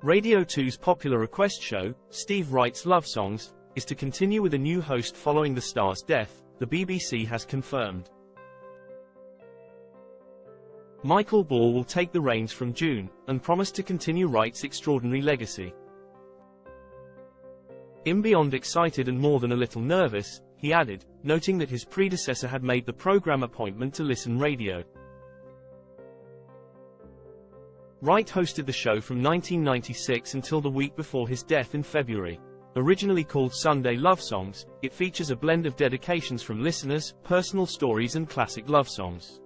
Radio 2's popular request show, Steve Wright's Love Songs, is to continue with a new host following the star's death, the BBC has confirmed. Michael Ball will take the reins from June, and promised to continue Wright's extraordinary legacy. Beyond excited and more than a little nervous, he added, noting that his predecessor had made the program appointment to Listen Radio. Wright hosted the show from 1996 until the week before his death in February. Originally called Sunday Love Songs, it features a blend of dedications from listeners, personal stories and classic love songs.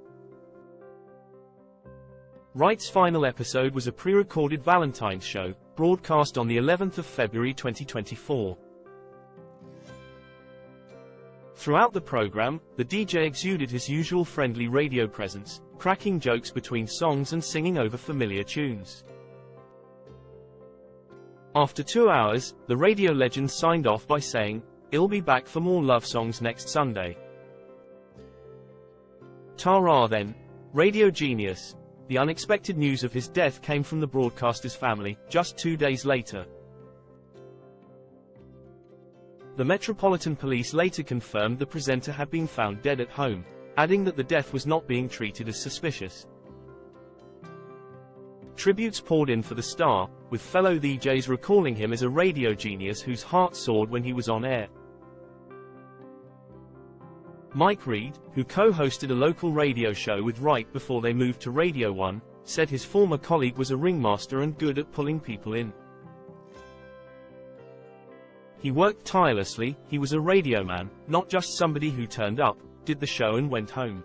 Wright's final episode was a pre-recorded Valentine's show, broadcast on the 11th of February 2024. Throughout the program, the DJ exuded his usual friendly radio presence, cracking jokes between songs and singing over familiar tunes. After 2 hours, the radio legend signed off by saying, "I'll be back for more love songs next Sunday." Ta-ra then, radio genius. The unexpected news of his death came from the broadcaster's family, just 2 days later. The Metropolitan Police later confirmed the presenter had been found dead at home, adding that the death was not being treated as suspicious. Tributes poured in for the star, with fellow DJs recalling him as a radio genius whose heart soared when he was on air. Mike Reed, who co-hosted a local radio show with Wright before they moved to Radio 1, said his former colleague was a ringmaster and good at pulling people in. "He worked tirelessly, he was a radio man, not just somebody who turned up, did the show and went home.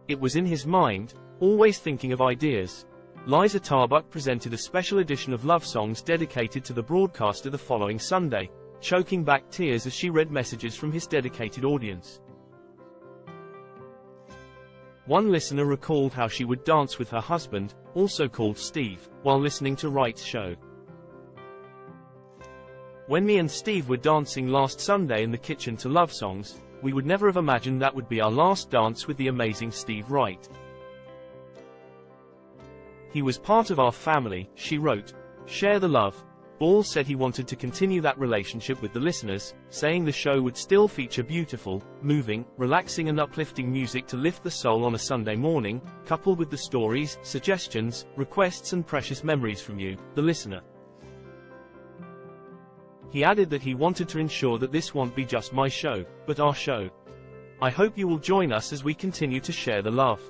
It was in his mind, always thinking of ideas." Liza Tarbuck presented a special edition of Love Songs dedicated to the broadcaster the following Sunday, choking back tears as she read messages from his dedicated audience. One listener recalled how she would dance with her husband, also called Steve, while listening to Wright's show. "When me and Steve were dancing last Sunday in the kitchen to Love Songs, we would never have imagined that would be our last dance with the amazing Steve Wright. He was part of our family," she wrote. "Share the love." Ball said he wanted to continue that relationship with the listeners, saying the show would still feature beautiful, moving, relaxing and uplifting music to lift the soul on a Sunday morning, coupled with the stories, suggestions, requests and precious memories from you, the listener. He added that he wanted to ensure that this won't be just my show, but our show. "I hope you will join us as we continue to share the love."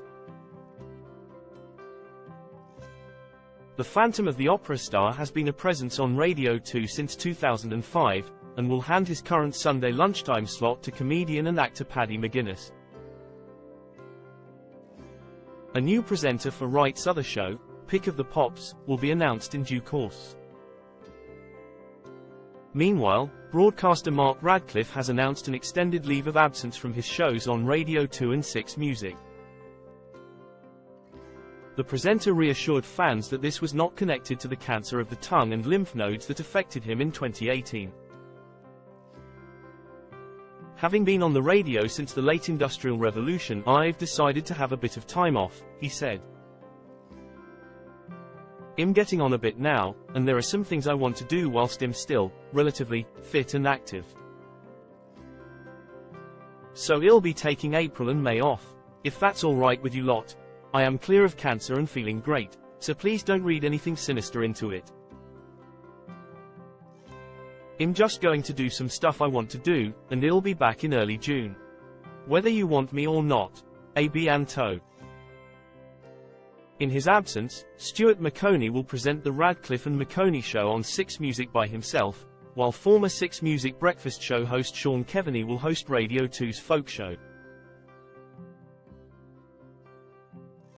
The Phantom of the Opera star has been a presence on Radio 2 since 2005, and will hand his current Sunday lunchtime slot to comedian and actor Paddy McGuinness. A new presenter for Wright's other show, Pick of the Pops, will be announced in due course. Meanwhile, broadcaster Mark Radcliffe has announced an extended leave of absence from his shows on Radio 2 and 6 Music. The presenter reassured fans that this was not connected to the cancer of the tongue and lymph nodes that affected him in 2018. "Having been on the radio since the late Industrial Revolution, I've decided to have a bit of time off," he said. "I'm getting on a bit now, and there are some things I want to do whilst I'm still, relatively, fit and active. So I'll be taking April and May off. If that's alright with you lot. I am clear of cancer and feeling great, so please don't read anything sinister into it. I'm just going to do some stuff I want to do, and I'll be back in early June. Whether you want me or not. A bientôt." In his absence, Stuart Maconie will present the Radcliffe and Maconie Show on 6 Music by himself, while former 6 Music breakfast show host Sean Keaveney will host Radio 2's Folk Show.